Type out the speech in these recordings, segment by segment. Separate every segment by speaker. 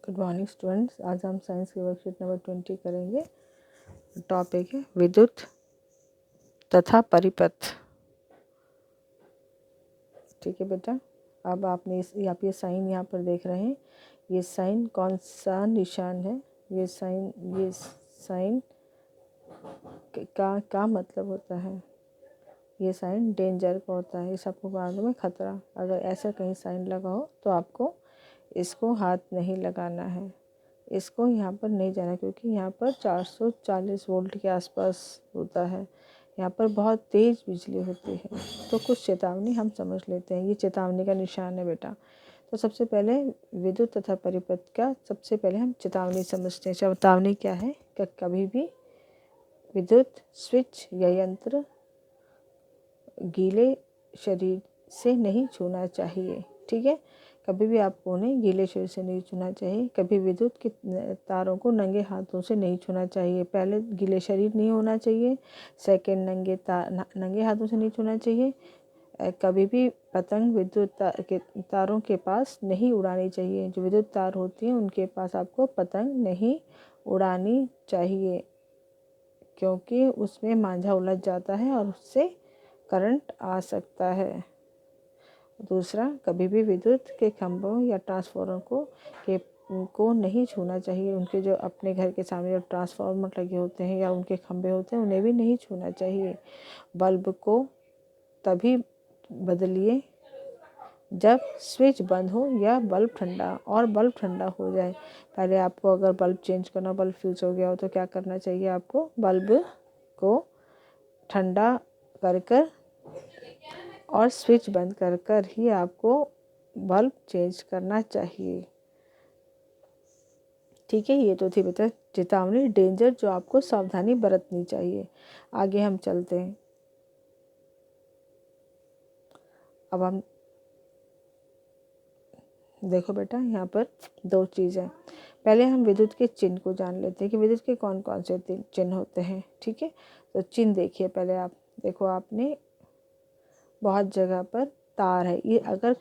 Speaker 1: Good morning students. आज हम science की वर्कशीट नंबर 20 करेंगे। टॉपिक है विद्युत तथा परिपथ। ठीक है बेटा, अब आपने आप ये साइन यहाँ पर देख रहे हैं। ये साइन कौन सा निशान है? ये साइन का मतलब होता है, ये साइन डेंजर का होता है। ये सबको मालूम है, खतरा। अगर ऐसा कहीं साइन लगा हो तो आपको इसको हाथ नहीं लगाना है, इसको यहाँ पर नहीं जाना, क्योंकि यहाँ पर 440 वोल्ट के आसपास होता है। यहाँ पर बहुत तेज़ बिजली होती है। तो कुछ चेतावनी हम समझ लेते हैं। ये चेतावनी का निशान है बेटा। तो सबसे पहले विद्युत तथा परिपथ का सबसे पहले हम चेतावनी समझते हैं। चेतावनी क्या है? कि कभी भी विद्युत स्विच या यंत्र गीले शरीर से नहीं छूना चाहिए। ठीक है, कभी भी आपको उन्हें गीले शरीर से नहीं छूना चाहिए। कभी विद्युत के तारों को नंगे हाथों से नहीं छूना चाहिए। पहले गीले शरीर नहीं होना चाहिए, सेकंड नंगे हाथों से नहीं छूना चाहिए। कभी भी पतंग विद्युत के तारों के पास नहीं उड़ानी चाहिए। जो विद्युत तार होती हैं उनके पास आपको पतंग नहीं उड़ानी चाहिए, क्योंकि उसमें मांझा उलझ जाता है और उससे करंट आ सकता है। दूसरा, कभी भी विद्युत के खंभों या ट्रांसफार्मर को नहीं छूना चाहिए। उनके जो अपने घर के सामने जो ट्रांसफार्मर लगे होते हैं या उनके खंभे होते हैं, उन्हें भी नहीं छूना चाहिए। बल्ब को तभी बदलिए जब स्विच बंद हो या बल्ब ठंडा हो जाए। पहले आपको अगर बल्ब चेंज करना, बल्ब फ्यूज हो गया हो तो क्या करना चाहिए? आपको बल्ब को ठंडा कर और स्विच बंद कर ही आपको बल्ब चेंज करना चाहिए। ठीक है, ये तो थी बेटा चेतावनी, डेंजर, जो आपको सावधानी बरतनी चाहिए। आगे हम चलते हैं। अब हम देखो बेटा, यहाँ पर दो चीज़ें। पहले हम विद्युत के चिन्ह को जान लेते हैं कि विद्युत के कौन कौन से चिन्ह होते हैं। ठीक है, तो चिन्ह देखिए। पहले आप देखो, आपने बहुत जगह पर तार है। ये अगर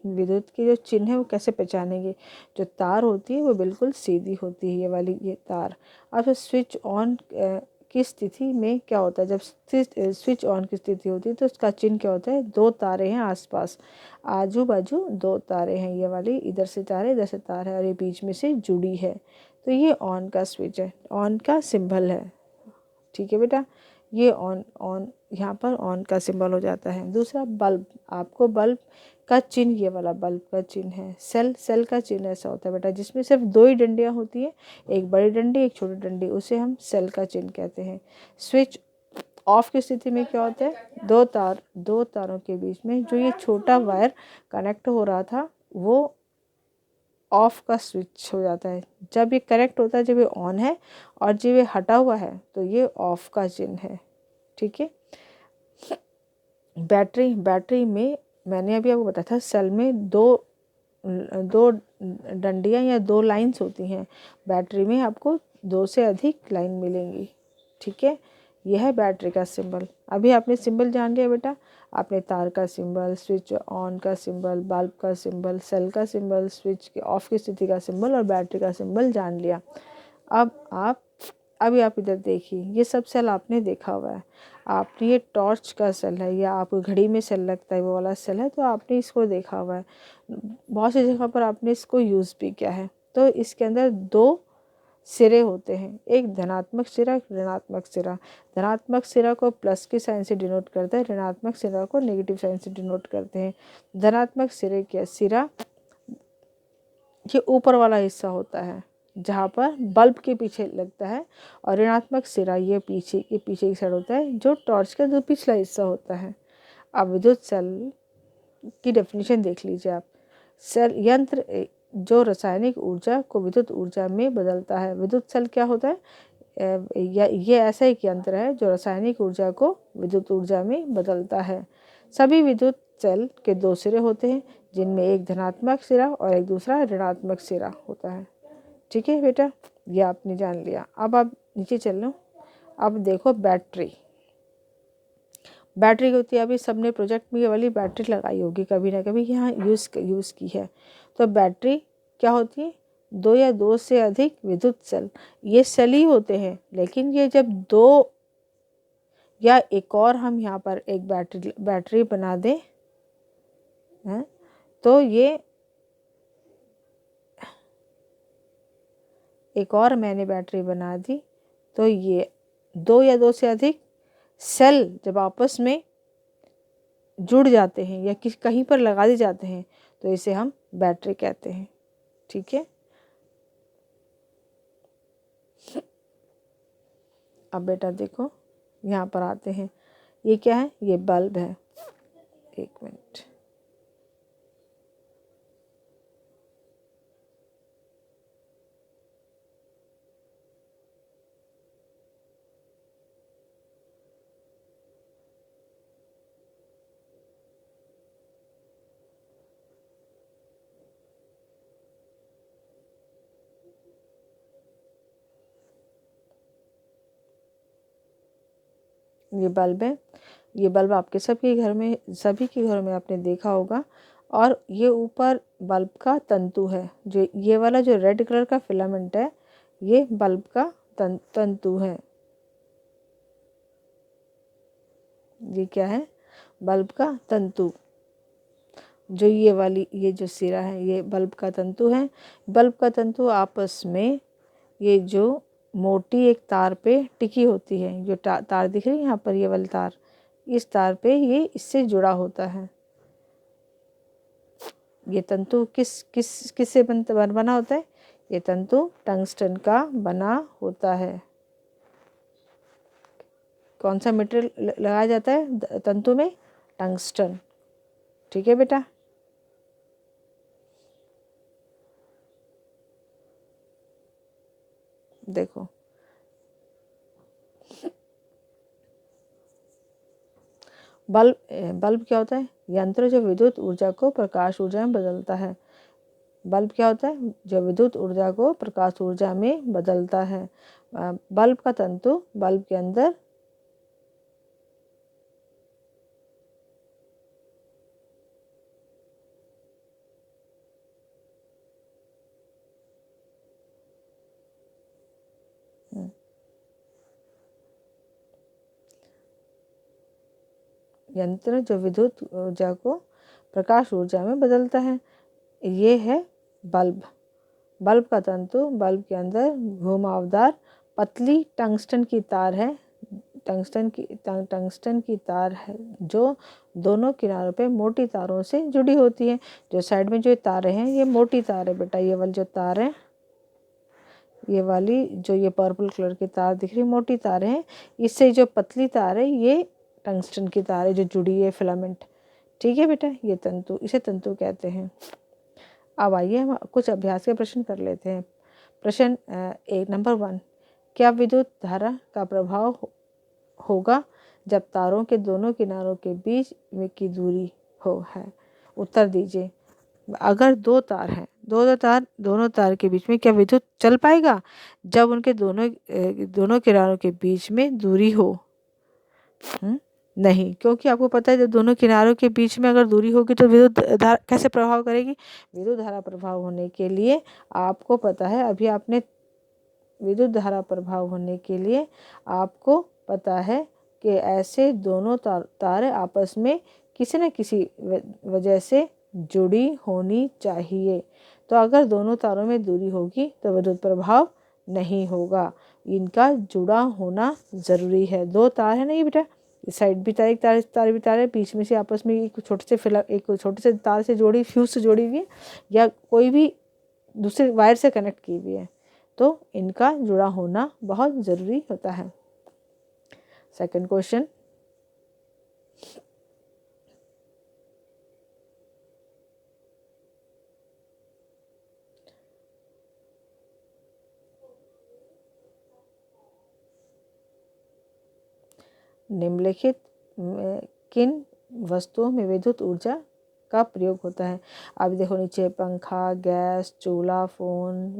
Speaker 1: विद्युत के जो चिन्ह है वो कैसे पहचानेंगे? जो तार होती है वो बिल्कुल सीधी होती है, ये वाली ये तार। अब स्विच ऑन की स्थिति में क्या होता है? जब स्विच ऑन की स्थिति होती है तो उसका चिन्ह क्या होता है? दो तारे हैं आसपास, आजू बाजू दो तारे हैं। ये वाली इधर से तार है, इधर से तार है, और ये बीच में से जुड़ी है, तो ये ऑन का स्विच है, ऑन का सिंबल है। ठीक है बेटा, ये ऑन यहाँ पर ऑन का सिंबल हो जाता है। दूसरा, बल्ब, आपको बल्ब का चिन्ह, ये वाला बल्ब का चिन्ह है। सेल का चिन्ह ऐसा होता है बेटा जिसमें सिर्फ दो ही डंडियाँ होती हैं, एक बड़ी डंडी एक छोटी डंडी, उसे हम सेल का चिन्ह कहते हैं। स्विच ऑफ की स्थिति में क्या होता है? दो तारों के बीच में जो ये छोटा वायर कनेक्ट हो रहा था वो ऑफ का स्विच हो जाता है। जब ये कनेक्ट होता है, जब ये ऑन है, और जब ये हटा हुआ है तो ये ऑफ का चिन्ह है। ठीक है, बैटरी में मैंने अभी आपको बताया था, सेल में दो डंडियां या दो लाइंस होती हैं। बैटरी में आपको दो से अधिक लाइन मिलेंगी। ठीक है, यह है बैटरी का सिंबल। अभी आपने सिंबल जान लिया बेटा। आपने तार का सिंबल, स्विच ऑन का सिंबल, बल्ब का सिंबल, सेल का सिंबल, स्विच के ऑफ की स्थिति का सिंबल और बैटरी का सिंबल जान लिया। अभी आप इधर देखिए, ये सब सेल आपने देखा हुआ है। आपने ये टॉर्च का सेल है या आपको घड़ी में सेल लगता है वो वाला सेल है, तो आपने इसको देखा हुआ है। बहुत सी जगह पर आपने इसको यूज़ भी किया है। तो इसके अंदर दो सिरे होते हैं, एक धनात्मक सिरा, एक ऋणात्मक सिरा। धनात्मक सिरा को प्लस की साइन से डिनोट करते हैं, ऋणात्मक सिरा को नेगेटिव साइन से डिनोट करते हैं। धनात्मक सिरे का सिरा ये ऊपर वाला हिस्सा होता है जहाँ पर बल्ब के पीछे लगता है, और ऋणात्मक सिरा ये पीछे की साइड होता है, जो टॉर्च का जो पिछला हिस्सा होता है। अब विद्युत सेल की डेफिनेशन देख लीजिए आप। सेल यंत्र जो रासायनिक ऊर्जा को विद्युत ऊर्जा में बदलता है। विद्युत सेल क्या होता है? ये ऐसा एक यंत्र है जो रासायनिक ऊर्जा को विद्युत ऊर्जा में बदलता है। सभी विद्युत सेल के दो सिरे होते हैं, जिनमें एक धनात्मक सिरा और एक दूसरा ऋणात्मक सिरा होता है। ठीक है बेटा, ये आपने जान लिया। अब आप नीचे चल लो। अब देखो बैटरी होती है। अभी सबने प्रोजेक्ट में ये वाली बैटरी लगाई होगी कभी ना कभी, यहाँ यूज़ की है। तो बैटरी क्या होती है? दो या दो से अधिक विद्युत सेल, ये सेल ही होते हैं, लेकिन ये जब दो या एक और हम यहाँ पर एक बैटरी बना दें हैं, तो ये एक और मैंने बैटरी बना दी, तो ये दो या दो से अधिक सेल जब आपस में जुड़ जाते हैं या कहीं पर लगा दिए जाते हैं तो इसे हम बैटरी कहते हैं। ठीक है, अब बेटा देखो यहाँ पर आते हैं, ये क्या है, ये बल्ब है। एक मिनट, ये बल्ब है। ये बल्ब आपके सभी के घरों में आपने देखा होगा। और ये ऊपर बल्ब का तंतु है, जो ये वाला जो रेड कलर का फिलामेंट है, ये बल्ब का तंतु है। ये क्या है, बल्ब का तंतु। जो ये जो सिरा है, ये बल्ब का तंतु है। बल्ब का तंतु आपस में ये जो मोटी एक तार पे टिकी होती है, जो तार दिख रही है यहाँ पर, ये वाली तार, इस तार पे ये इससे जुड़ा होता है। ये तंतु किससे बना होता है, ये तंतु टंगस्टन का बना होता है। कौन सा मटेरियल लगाया जाता है तंतु में, टंगस्टन। ठीक है बेटा, देखो बल्ब क्या होता है, यंत्र जो विद्युत ऊर्जा को प्रकाश ऊर्जा में बदलता है। बल्ब क्या होता है, जो विद्युत ऊर्जा को प्रकाश ऊर्जा में बदलता है। बल्ब का तंतु बल्ब के अंदर यंत्र जो विद्युत ऊर्जा को प्रकाश ऊर्जा में बदलता है, ये है बल्ब। बल्ब का तंतु बल्ब के अंदर घुमावदार पतली टंगस्टन की तार है। टंगस्टन की तार है जो दोनों किनारों पे मोटी तारों से जुड़ी होती है। जो साइड में जो तारें हैं, ये मोटी तार है बेटा। ये वाली जो तार है, ये वाली जो ये पर्पल कलर की तार दिख रही, मोटी तार है। इससे जो पतली तार है, ये टंगस्टन की तार है जो जुड़ी है, फिलामेंट। ठीक है बेटा, ये तंतु, इसे तंतु कहते हैं। अब आइए हम कुछ अभ्यास के प्रश्न कर लेते हैं। प्रश्न एक नंबर 1, क्या विद्युत धारा का प्रभाव होगा जब तारों के दोनों किनारों के बीच में की दूरी हो है। उत्तर दीजिए। अगर दो तार हैं, दोनों तार के बीच में क्या विद्युत चल पाएगा जब उनके दोनों किनारों के बीच में दूरी हो? नहीं, क्योंकि आपको पता है जब दोनों किनारों के बीच में अगर दूरी होगी तो विद्युत धारा कैसे प्रभाव करेगी? विद्युत धारा प्रभाव होने के लिए आपको पता है, अभी आपने विद्युत धारा प्रभाव होने के लिए आपको पता है कि ऐसे दोनों तारें आपस में किसी न किसी वजह से जुड़ी होनी चाहिए। तो अगर दोनों तारों में दूरी होगी तो विद्युत प्रभाव नहीं होगा। इनका जुड़ा होना ज़रूरी है। दो तार है नहीं बेटा, इस साइड भी तार, एक तार भी तार है, बीच में से आपस में एक छोटे से तार से जोड़ी, फ्यूज से जोड़ी हुई है, या कोई भी दूसरे वायर से कनेक्ट की हुई है, तो इनका जुड़ा होना बहुत ज़रूरी होता है। सेकंड क्वेश्चन, निम्नलिखित किन वस्तुओं में विद्युत ऊर्जा का प्रयोग होता है? अब देखो नीचे, पंखा, गैस, चूल्हा, फ़ोन,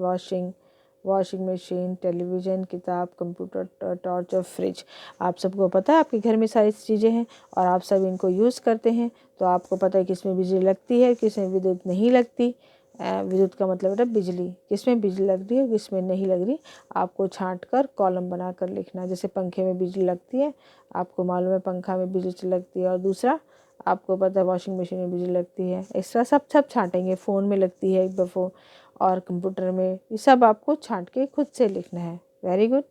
Speaker 1: वॉशिंग मशीन, टेलीविज़न, किताब, कंप्यूटर, टॉर्च और फ्रिज। आप सबको पता है आपके घर में सारी चीज़ें हैं और आप सब इनको यूज़ करते हैं, तो आपको पता है किसमें बिजली लगती है, किसमें विद्युत नहीं लगती। विद्युत का मतलब बेटा बिजली, किसमें बिजली लग रही है किसमें नहीं लग रही, आपको छांट कर कॉलम बनाकर लिखना। जैसे पंखे में बिजली लगती है, आपको मालूम है पंखा में बिजली लगती है, और दूसरा आपको पता है वॉशिंग मशीन में बिजली लगती है। इस तरह सब सब छांटेंगे, फ़ोन में लगती है एक दफ़ो, और कंप्यूटर में, ये सब आपको छांट के खुद से लिखना है। Very good.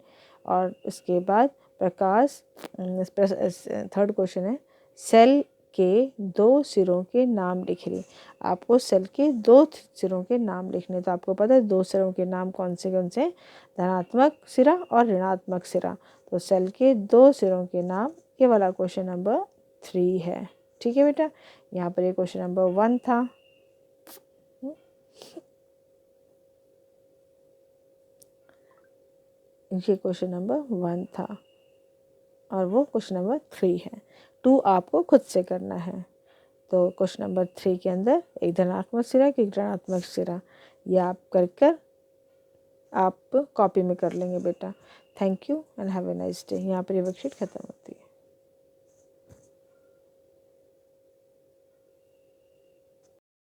Speaker 1: और उसके बाद प्रकाश, थर्ड क्वेश्चन है, सेल के 2 सिरों के नाम लिखिए। आपको सेल के 2 सिरों के नाम लिखने, तो आपको पता है 2 सिरों के नाम कौन से, धनात्मक सिरा और ऋणात्मक सिरा। तो सेल के 2 सिरों के नाम, ये वाला क्वेश्चन नंबर 3 है। ठीक है बेटा, यहाँ पर ये क्वेश्चन नंबर 1 था। ये क्वेश्चन नंबर 1 था और वो क्वेश्चन नंबर 3 है। 2 आपको खुद से करना है। तो क्वेश्चन नंबर 3 के अंदर एक धनात्मक सिरा एक ऋणात्मक सिरा, ये आप कर आप कॉपी में कर लेंगे बेटा। Thank you and have a nice day. यहाँ पर ये वर्कशीट खत्म।